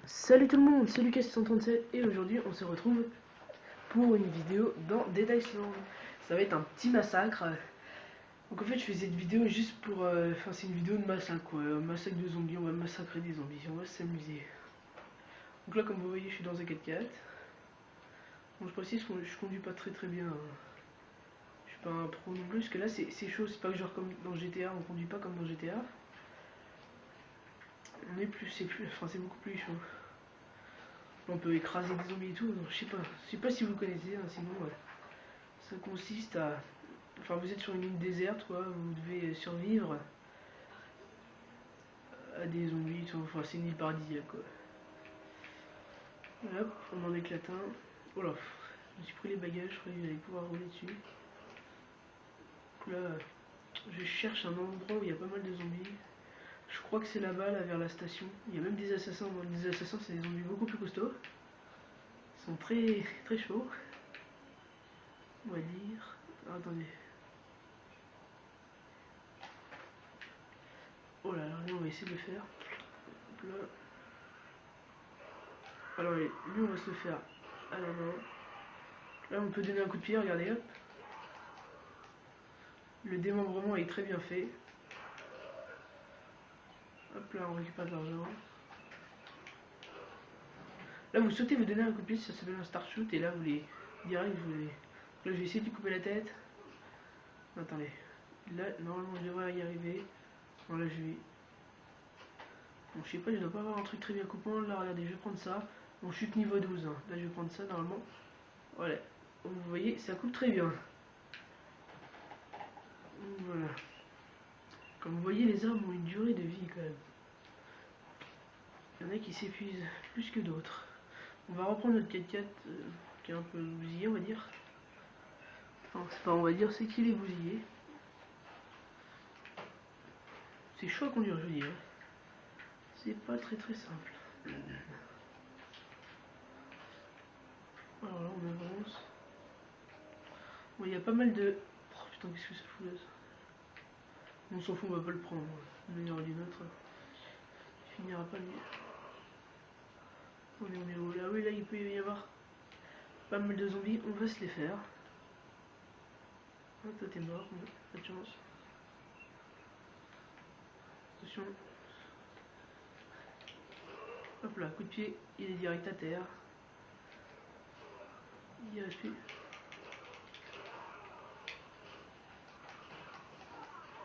Salut tout le monde, c'est Lucas637 et aujourd'hui on se retrouve pour une vidéo dans Dead Island. Ça va être un petit massacre. Donc en fait je fais cette vidéo juste pour... Enfin c'est une vidéo de massacre quoi, un massacre de zombies, on va massacrer des zombies, on va s'amuser. Donc là comme vous voyez je suis dans un 4x4. Bon je précise que je conduis pas très bien. Je suis pas un pro non plus, parce que là c'est chaud, c'est pas genre comme dans GTA, on conduit pas comme dans GTA. On est plus, enfin c'est beaucoup plus chaud. On peut écraser des zombies et tout, donc, je sais pas si vous connaissez, hein, sinon ça consiste à... Enfin vous êtes sur une île déserte quoi, vous devez survivre à des zombies, tout. Enfin c'est une île paradisiaque quoi. Hop, on en éclate un. Oh là, je me suis pris les bagages, je croyais que j'allais pouvoir rouler dessus. Donc là, je cherche un endroit où il y a pas mal de zombies. Je crois que c'est là-bas, là vers la station. Il y a même des assassins, bon, des assassins c'est des zombies beaucoup plus costauds. Ils sont très chauds. On va dire. Ah, attendez. Oh là là, on va essayer de le faire. Hop là. Alors lui on va se le faire à la main. Là on peut donner un coup de pied, regardez hop. Le démembrement est très bien fait. Hop là on récupère de l'argent. Là vous sautez, vous donnez un coup de pied, ça s'appelle un start shoot et là vous les direct vous les... Là je vais essayer de lui couper la tête. Attendez. Là normalement je devrais y arriver. Bon là je vais... Bon je sais pas, je dois pas avoir un truc très bien coupant. Là regardez, je vais prendre ça. Bon chute niveau 12. Hein. Là je vais prendre ça normalement. Voilà. Vous voyez, ça coupe très bien. Voilà. Comme vous voyez, les armes ont une durée de vie quand même. Il y en a qui s'épuisent plus que d'autres. On va reprendre notre 4x4 qui est un peu bousillé, on va dire. Enfin, c'est pas on va dire, c'est qu'il est bousillé. C'est chaud à conduire, je veux dire. C'est pas très simple. Alors là, on avance. Bon, il y a pas mal de... Oh putain, qu'est-ce que ça fout là ça. On s'en fout, on va pas le prendre. D'une manière ou d'une autre. Il finira pas mieux. On est où là? Oui, là, il peut y avoir pas mal de zombies. On va se les faire. Ah, toi, t'es mort. Pas de chance. Attention. Hop là, coup de pied. Il est direct à terre. Il reste plus.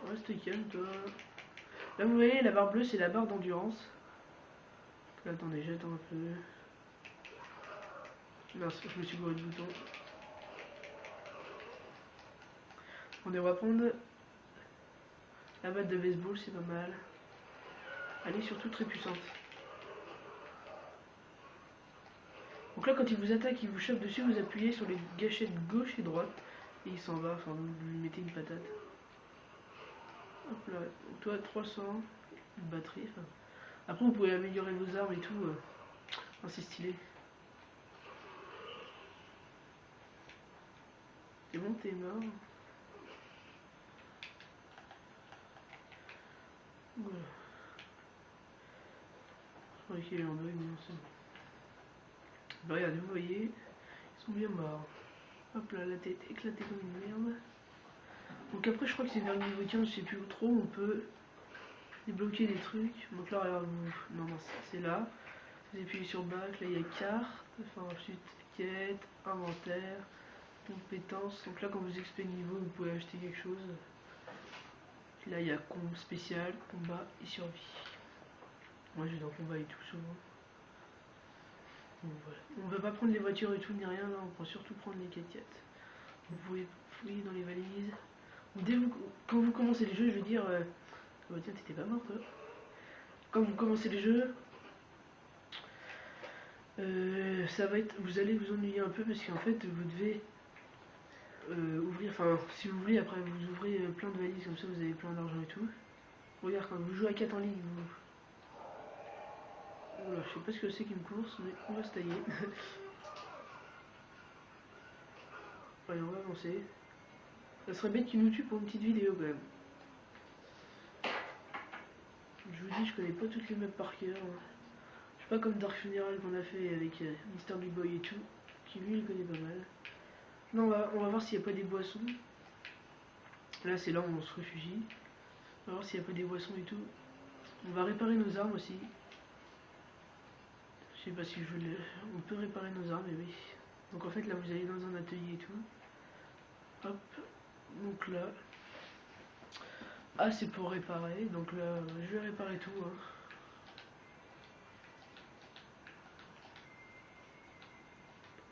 Reste calme, toi. Là, vous voyez, la barre bleue, c'est la barre d'endurance. Là, attendez, j'attends un peu. Mince, je me suis gouré le bouton. On devrait prendre la batte de baseball, c'est pas mal. Elle est surtout très puissante. Donc là, quand il vous attaque, il vous chope dessus, vous appuyez sur les gâchettes gauche et droite. Et il s'en va, enfin, vous lui mettez une patate. Hop là, donc toi, 300, une batterie. Enfin. Après, vous pouvez améliorer vos armes et tout. Enfin, c'est stylé. C'est bon, t'es mort. Voilà. Je croyais qu'il est en bug, mais c'est bon. Bah, regardez, vous voyez, ils sont bien morts. Hop là, la tête éclatée comme une merde. Donc après, je crois que c'est vers le niveau 15, je sais plus où trop, on peut débloquer des trucs. Donc là, regarde, non, c'est là. Vous appuyez sur back, là il y a carte, enfin ensuite quête, inventaire, compétences. Donc là, quand vous expédiez le niveau, vous pouvez acheter quelque chose. Là, il y a combo spécial, combat et survie. Moi, j'ai dans combat et tout souvent. Donc voilà. On ne va pas prendre les voitures et tout, ni rien, là, on peut surtout prendre les 4x4. Vous pouvez fouiller dans les valises. Quand vous commencez les jeux, je veux dire... Oh tiens, t'étais pas mort toi. Quand vous commencez les jeux, ça va être... Vous allez vous ennuyer un peu parce qu'en fait, vous devez ouvrir... Enfin, si vous voulez, après, vous ouvrez plein de valises, comme ça, vous avez plein d'argent et tout. Regarde, quand vous jouez à 4 en ligne, vous... Oula, je sais pas ce que c'est qu'une course, mais on va se tailler. Allez, on va avancer. Ça serait bête qu'il nous tue pour une petite vidéo quand même. Je vous dis, je connais pas toutes les maps par cœur. Je Pas comme Dark Funeral qu'on a fait avec Mister Big Boy et tout, qui lui il connaît pas mal. Non, on va voir s'il n'y a pas des boissons. Là c'est là où on se réfugie. On va voir s'il n'y a pas des boissons et tout. On va réparer nos armes aussi. Je sais pas si je voulais. On peut réparer nos armes, mais oui. Donc en fait là vous allez dans un atelier et tout. Hop. Donc là. Ah c'est pour réparer. Donc là je vais réparer tout. Hein.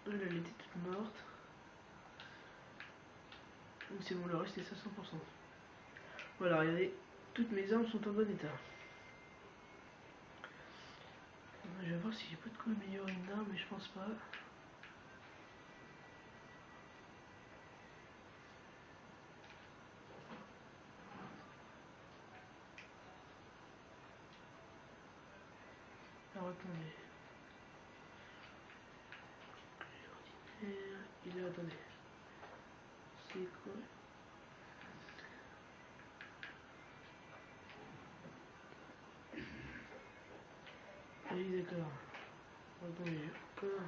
Là elle était toute morte. C'est bon, le reste est à 100%. Voilà, regardez, toutes mes armes sont en bon état. Je vais voir si j'ai pas de quoi améliorer une arme, mais je pense pas. Alors attendez. Il est, attendez. C'est quoi? Oui, d'accord. Attendez, je vais encore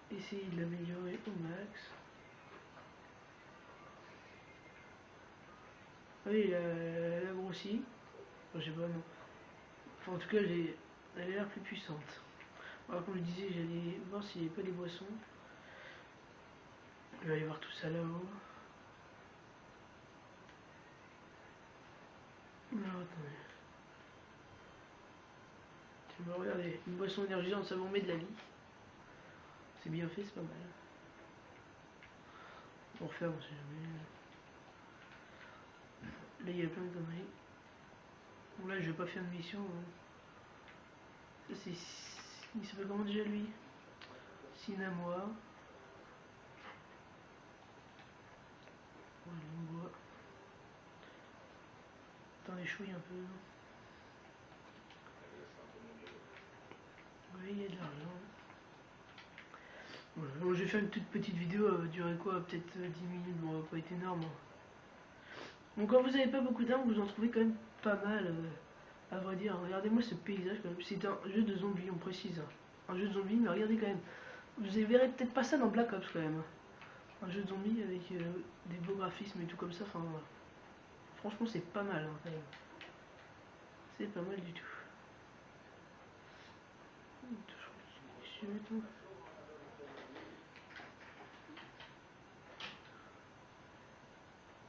essayer de l'améliorer au max. Ah oui, elle a grossi. Enfin, je sais pas, non. Enfin, en tout cas, elle a l'air plus puissante. Alors, comme je disais, j'allais voir s'il n'y avait pas des boissons. Je vais aller voir tout ça là-haut. Alors, attendez. Tu vas regarder. Une boisson énergisante, ça vous met de la vie. C'est bien fait, c'est pas mal. On refait, on sait jamais. Là, il y a plein de conneries. Bon, là, je vais pas faire de mission. Hein. Ça, c'est. Il s'appelle comment déjà lui? Sinamoa. Voilà, on voit. Attends, les chouilles un peu. Oui, il y a de l'argent. Voilà. Bon, je vais faire une toute petite vidéo, elle va durer quoi? Peut-être 10 minutes, bon, elle va pas être énorme. Donc, quand vous avez pas beaucoup d'armes, vous en trouvez quand même pas mal. À vrai dire, regardez-moi ce paysage quand même. C'est un jeu de zombies, on précise. Un jeu de zombies, mais regardez quand même. Vous verrez peut-être pas ça dans Black Ops quand même. Un jeu de zombies avec des beaux graphismes et tout comme ça. Enfin, franchement, c'est pas mal hein, quand même. C'est pas mal du tout.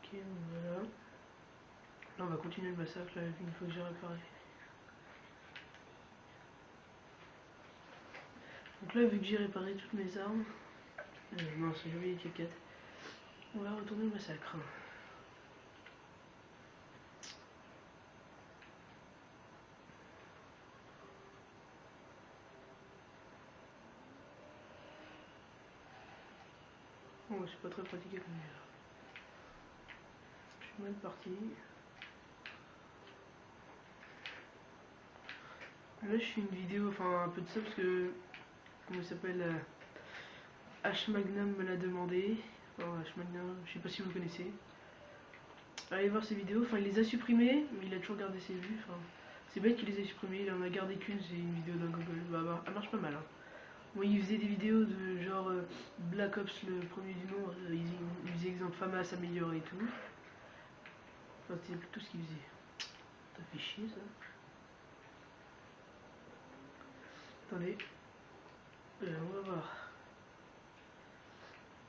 Ok, voilà. Là, on va continuer le massacre là, une fois que j'ai réparé. Donc là, vu que j'ai réparé toutes mes armes, non, c'est joli les 4. On va retourner au massacre. Bon, c'est pas très pratique comme ça. Je suis mal parti. Là, je fais une vidéo, enfin un peu de ça parce que, comment il s'appelle, H Magnum me l'a demandé. Enfin, H Magnum, je sais pas si vous le connaissez. Allez voir ses vidéos, enfin il les a supprimées, mais il a toujours gardé ses vues. Enfin, c'est bête qu'il les ait supprimées, il en a gardé qu'une, c'est une vidéo d'un Google. Bah, elle marche pas mal. Hein. Bon, il faisait des vidéos de genre Black Ops, le premier du nom, il faisait exemple FAMAS amélioré et tout. Enfin, c'était plutôt ce qu'il faisait. Ça fait chier ça. Attendez, on va voir.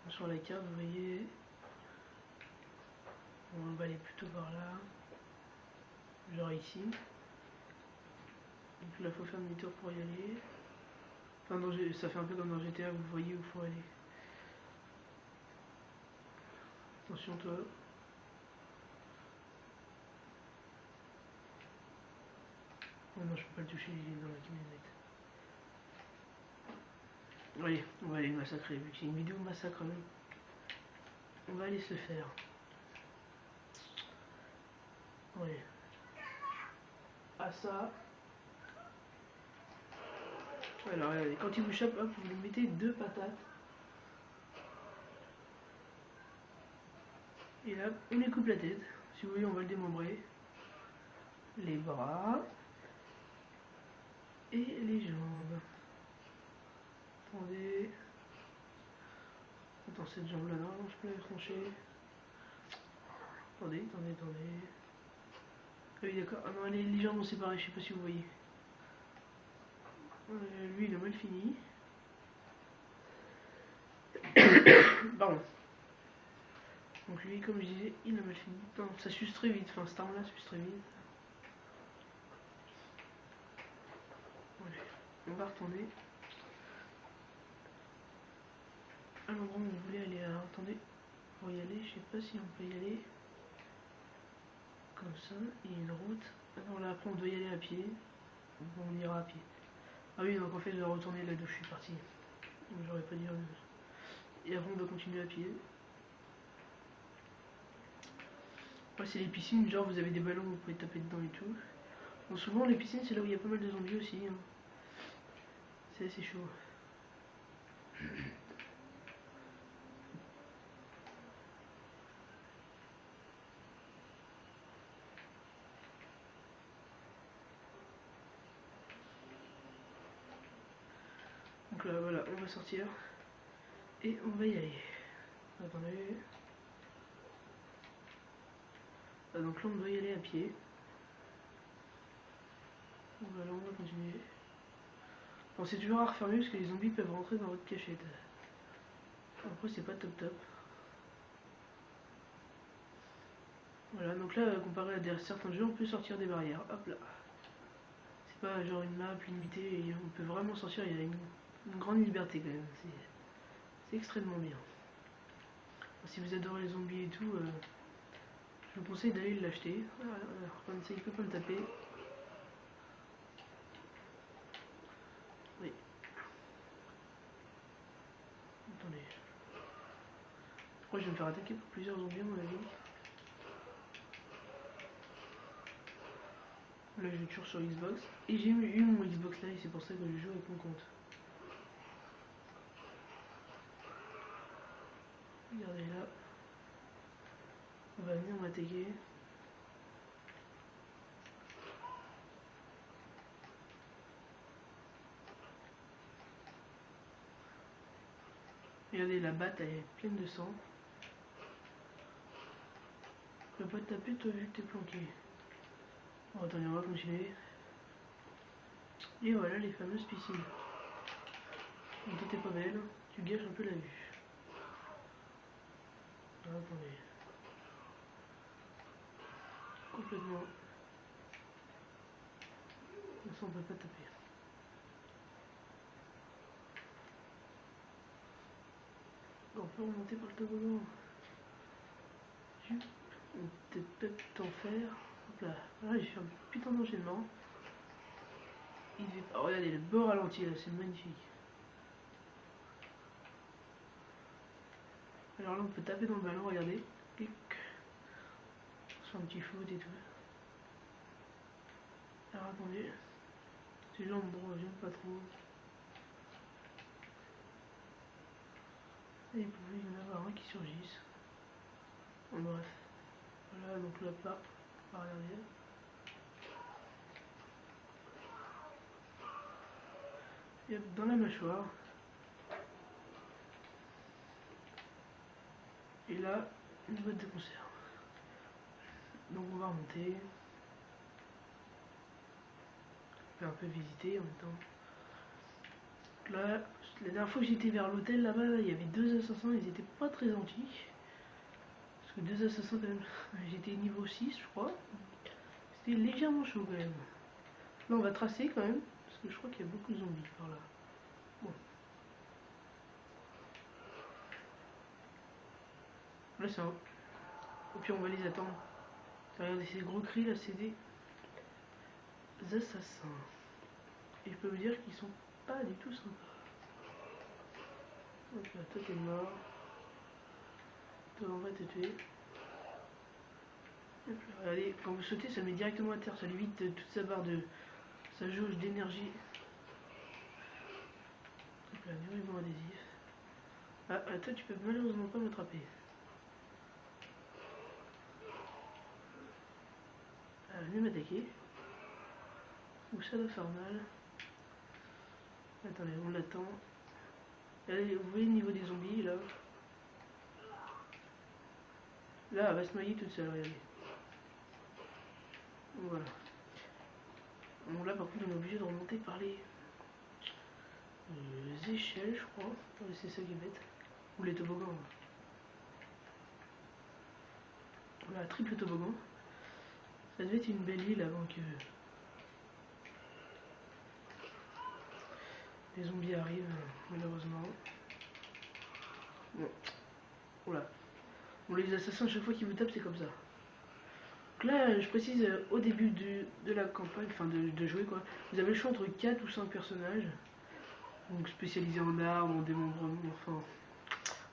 Sur la carte, vous voyez, on va aller plutôt par là, genre ici. Donc là, faut faire demi-tour pour y aller. Enfin, ça fait un peu comme dans GTA, vous voyez où il faut aller. Attention, toi. Oh non, je peux pas le toucher, il est dans la camionnette. Allez, on va aller le massacrer, vu que c'est une vidéo massacre même. On va aller se le faire. Ouais. À ça. Alors regardez, quand il vous chope, hop, vous lui mettez 2 patates. Et là, on lui coupe la tête. Si vous voulez, on va le démembrer. Les bras. et les jambes. Attendez. Attends, cette jambe là, non, je peux la trancher. Attendez. Ah oui, d'accord. Ah non, les jambes sont séparées, je sais pas si vous voyez. Lui, il a mal fini. Pardon. Donc lui, comme je disais, il a mal fini. Non, ça suce très vite. Enfin, cette arme-là suce très vite. Voilà. On va retourner à l'endroit où on voulait aller. Alors, attendez. Pour y aller, je sais pas si on peut y aller. Comme ça, il y a une route. Ah non, là, après, on doit y aller à pied. Bon, on ira à pied. Ah oui, donc en fait, je dois retourner là d'où je suis parti. Donc, j'aurais pas dit. Et après, on doit continuer à pied. Ouais, c'est les piscines, genre vous avez des ballons, vous pouvez taper dedans et tout. Bon, souvent, les piscines, c'est là où il y a pas mal de zombies aussi. Hein. C'est assez chaud. Donc là, voilà, on va sortir. Et on va y aller. Attendez. Ah, donc là, on doit y aller à pied. Voilà, on va continuer. Bon, c'est toujours à refermer parce que les zombies peuvent rentrer dans votre cachette. Après, c'est pas top top. Voilà, donc là, comparé à certains jeux, on peut sortir des barrières. Hop là. C'est pas genre une map limitée, et on peut vraiment sortir, il y a une grande liberté quand même. C'est extrêmement bien. Si vous adorez les zombies et tout, je vous conseille d'aller l'acheter. Comme ça, il peut pas me taper. Oui. Attendez. Je crois que je vais me faire attaquer par plusieurs zombies à mon avis. Là, je joue toujours sur Xbox. Et j'ai eu mon Xbox Live, c'est pour ça que je joue avec mon compte. Regardez là. On va venir m'attaquer. Regardez, la batte, elle est pleine de sang. Je peux pas te taper, toi, vu que t'es planqué. Bon, attendez, on va continuer. Et voilà les fameuses piscines. Bon, toi, t'es pas belle. Tu gâches un peu la vue. Ah, attendez. Complètement. Comme ça, on peut pas taper. On peut remonter par le toboggan. On peut peut-être en faire. Hop là. Ah, j'ai fait un putain d'enchaînement. Oh, regardez, le beau ralenti là, c'est magnifique. Alors là, on peut taper dans le ballon, regardez. Clic. On se fait un petit foot et tout. Alors attendez. Ces gens me reviennent pas trop. Et il pouvait y en avoir un qui surgisse. Bon, bref. Voilà, donc là, pas. On va regarder. Et hop, dans la mâchoire. Et là, une boîte de conserve. Donc on va remonter. On peut un peu visiter en même temps. Là, la dernière fois que j'étais vers l'hôtel là-bas, il y avait deux assassins, ils étaient pas très gentils. Parce que deux assassins quand même, j'étais niveau 6 je crois. C'était légèrement chaud quand même. Là on va tracer quand même, parce que je crois qu'il y a beaucoup de zombies par là. Bon. Là c'est un... Et puis on va les attendre. Regardez ces gros cris là, c'est des assassins. Et je peux vous dire qu'ils sont pas du tout sympas. Donc là, toi t'es mort. Toi on va te tuer. Regardez, quand vous sautez, ça met directement à terre, ça lui vide toute sa barre de... sa jauge d'énergie. Donc là, du ruban adhésif. Ah, toi tu peux malheureusement pas m'attraper. Venez m'attaquer. Ou ça doit faire mal. Attendez, on l'attend. Vous voyez le niveau des zombies là. Là, elle va se noyer toute seule, regardez. Voilà. Bon, là, par contre, on est obligé de remonter par les échelles, je crois. Ouais, c'est ça qui est bête. Ou les toboggans. Voilà, triple toboggan. Ça devait être une belle île avant que les zombies arrivent, malheureusement. Bon, voilà. Bon, les assassins, chaque fois qu'ils vous tapent, c'est comme ça. Donc là, je précise, au début de la campagne, enfin de jouer quoi, vous avez le choix entre 4 ou 5 personnages. Donc spécialisés en armes, en démembrement, enfin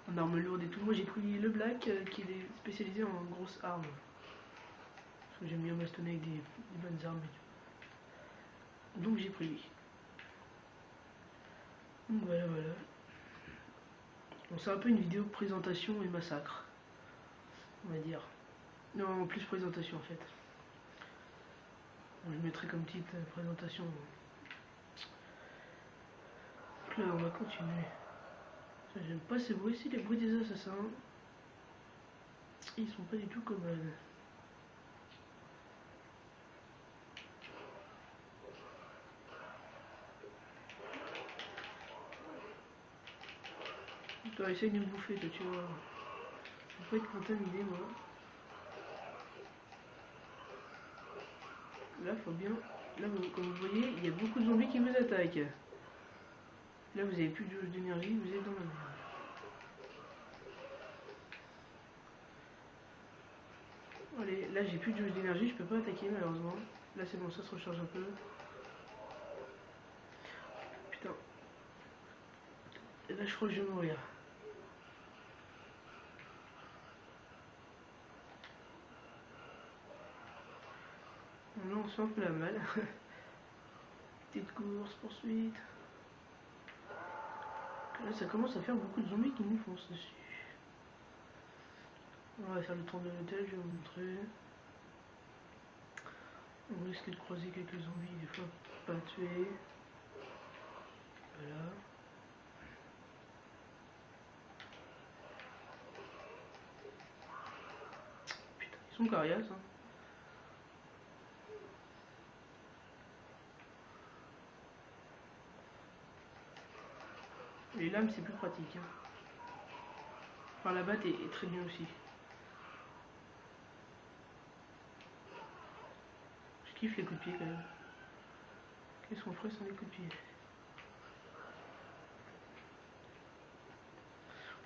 en armes lourdes et tout. Moi j'ai pris le black qui est spécialisé en grosses armes. Parce que j'aime bien bastonner avec des bonnes armes et tout. Donc j'ai pris lui. Donc voilà. Bon, c'est un peu une vidéo présentation et massacre. On va dire. Non, plus présentation en fait. Bon, je mettrai comme titre présentation. Donc là on va continuer. J'aime pas ces bruits ici, les bruits des assassins. Ils sont pas du tout commodes. Toi, essaye de me bouffer, toi, tu vois. Je peux pas être contaminé, moi. Là, faut bien. Là, comme vous voyez, il y a beaucoup de zombies qui vous attaquent. Là, vous avez plus de jauge d'énergie, vous êtes dans la merde. Allez, là, j'ai plus de jauge d'énergie, je peux pas attaquer, malheureusement. Là, c'est bon, ça se recharge un peu. Putain. Et là, je crois que je vais mourir. Là, on se fait un peu la malle. Petite course, poursuite. Là, ça commence à faire beaucoup de zombies qui nous foncent dessus. On va faire le tour de l'hôtel, je vais vous montrer. On risque de croiser quelques zombies, des fois pas tués. Voilà. Putain, ils sont coriaces, hein. Les lames, c'est plus pratique. Hein. Enfin, la batte est très bien aussi. Je kiffe les coups de pied quand même. Qu'est-ce qu'on ferait sans les coups de pied?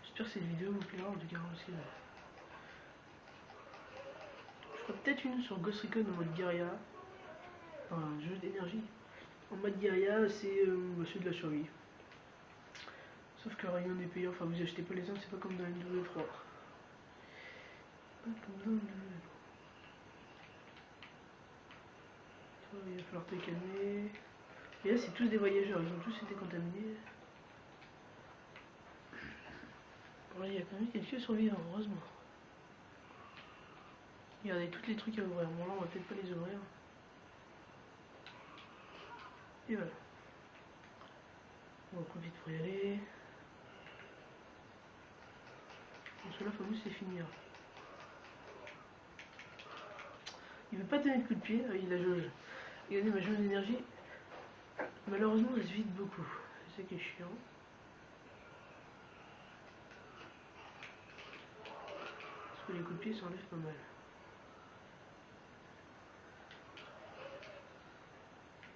J'espère que cette vidéo vous plaira en tout cas aussi. Je ferai peut-être une sur Ghost Recon en mode guérilla. Enfin, un jeu d'énergie. En mode guérilla, c'est de la survie. Sauf que rien n'est payant. Enfin, vous achetez pas les armes, c'est pas comme dans MW3. Pas comme dans MW3. Il va falloir te calmer. Et là, c'est tous des voyageurs, ils ont tous été contaminés. Ouais, il y a quand même quelques survivants, heureusement. Regardez, tous les trucs à ouvrir. Bon, là, on va peut-être pas les ouvrir. Et voilà. On en profite pour y aller. Bon, celui-là, faut juste les finir. Il veut pas donner de coup de pied, il a jauge. Regardez, ma jauge d'énergie, malheureusement, elle se vide beaucoup. C'est ça qui est chiant. Parce que les coups de pied s'enlèvent pas mal.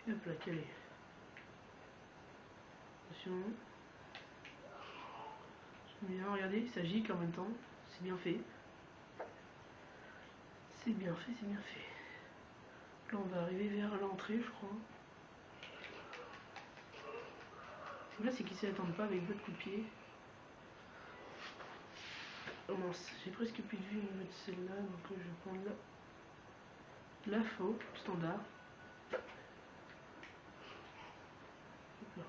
Et hop là, calé. Attention. Bien, regardez, ça gicle en même temps. C'est bien fait. C'est bien fait, c'est bien fait. Là, on va arriver vers l'entrée, je crois. Là, c'est qu'ils s'y attendent pas avec votre coup de pied. Oh mince, j'ai presque plus de vue au niveau de celle-là, donc je vais prendre la faux, standard. Hop là.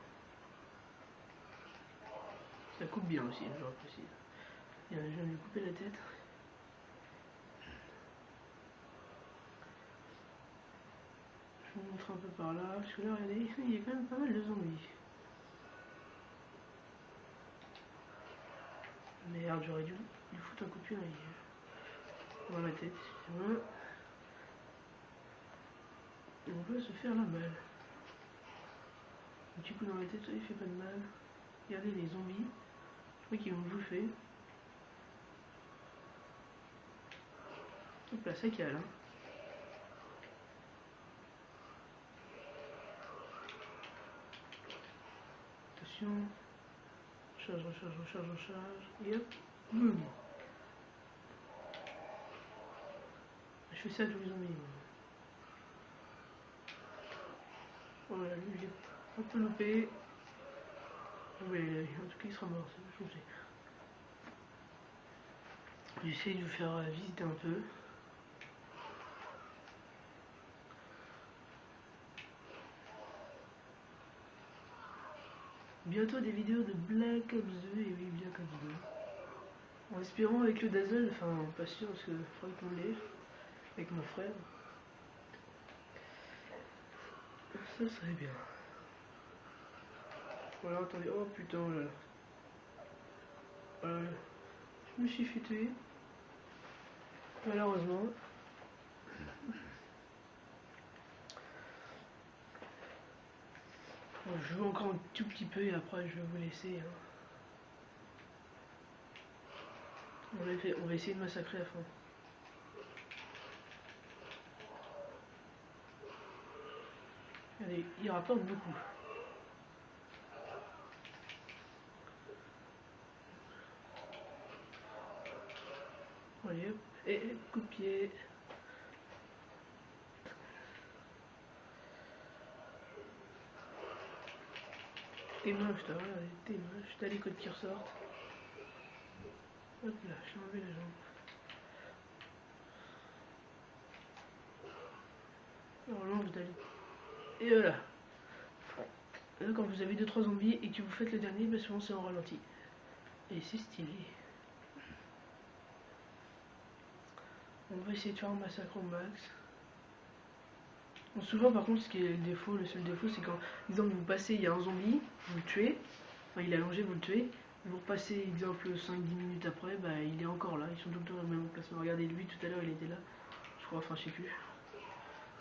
Ça coupe bien aussi, je le précise. Je viens de lui couper la tête. Je vous montre un peu par là, parce que là, regardez, il y a quand même pas mal de zombies. Merde, j'aurais dû lui foutre un coup de pied dans la tête, excusez-moi. Et on peut se faire la balle. Un petit coup dans la tête, ça lui fait pas de mal. Regardez les zombies. Je crois qu'ils vont me bouffer. Hop là, ça cale, hein. Attention. Recharge, recharge, recharge, recharge. Et hop. Boum. Je fais ça à tous les zombies. Voilà, lui, je l'ai un peu loupé. Mais en tout cas, il sera mort, c'est ce que je sais. J'essaie de vous faire visiter un peu. Bientôt des vidéos de Black Ops 2, et oui, Black Ops 2. En espérant avec le Dazzle, enfin, pas sûr, parce qu'il faudrait qu'on l'ait, avec mon frère. Ça serait bien. Voilà, attendez, oh putain, oh là là. Voilà, je me suis fait tuer. Malheureusement. Bon, je joue encore un tout petit peu et après je vais vous laisser. Hein. On va essayer de massacrer à fond. Allez, il rapporte beaucoup. Allez, hop, et coup de pied. T'es moche, toi, regardez, t'es moche. T'as les côtes qui ressortent. Hop là, je l'ai enlevé la jambe. Normalement, vous allez. Et voilà. Là, quand vous avez 2-3 zombies et que vous faites le dernier, bah souvent c'est en ralenti. Et c'est stylé. On va essayer de faire un massacre au max. Bon, souvent par contre ce qui est le défaut, le seul défaut c'est quand exemple vous passez, il y a un zombie, vous le tuez, enfin il est allongé, vous le tuez, vous repassez exemple 5-10 minutes après, bah il est encore là, ils sont tout le temps dans le même emplacement. Regardez lui tout à l'heure il était là, je crois, enfin je sais plus.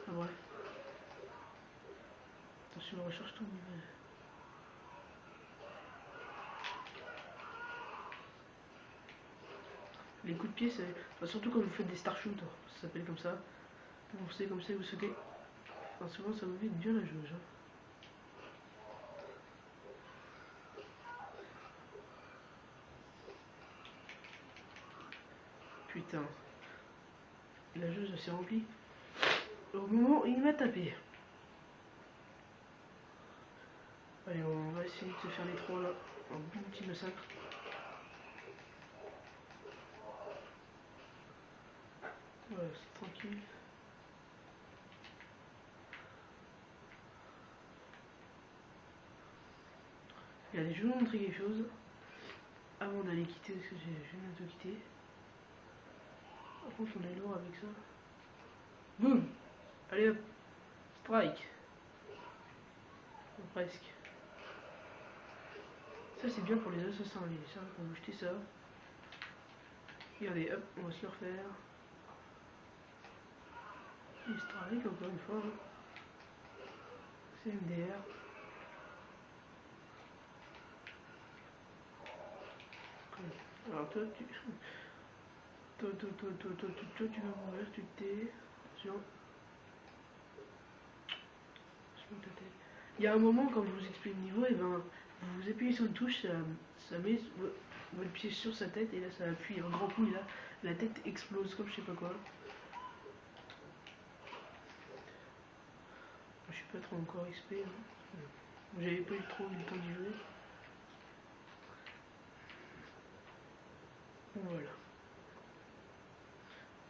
Enfin bref. Attention, on recherche tout le niveau. Les coups de pied, c'est enfin, surtout quand vous faites des star shoot, ça s'appelle comme ça. Vous foncez comme ça et vous sautez. Enfin, souvent ça vous vide bien la jauge. Hein. Putain. La jauge s'est remplie. Au moment où il m'a tapé. Allez, on va essayer de se faire les trois là. Un bon petit massacre. Voilà, c'est tranquille. Regardez, je vais vous montrer quelque chose. Avant d'aller quitter, parce que je vais bientôt quitter. Par contre, on est lourd avec ça. Boum. Allez hop. Strike. Presque. Ça, c'est bien pour les assassins. Les ça, on va jeter ça. Regardez, hop, on va se le refaire. Et strike, encore une fois. Hein. C'est MDR. Alors toi, tu vas mourir, tu te tais. Attention. Il y a un moment, quand je vous explique le niveau, et ben, vous appuyez sur une touche, ça met votre pied sur sa tête, et là ça appuie un grand coup, et là la tête explose comme je sais pas quoi. Je suis pas trop encore XP, hein. J'avais pas eu trop le temps d'y jouer. Voilà.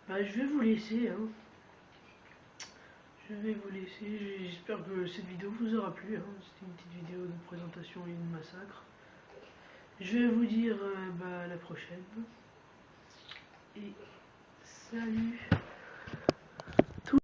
Bah, je vais vous laisser, hein. Je vais vous laisser, j'espère que cette vidéo vous aura plu, hein. C'était une petite vidéo de présentation et de massacre. Je vais vous dire bah, à la prochaine. Et salut!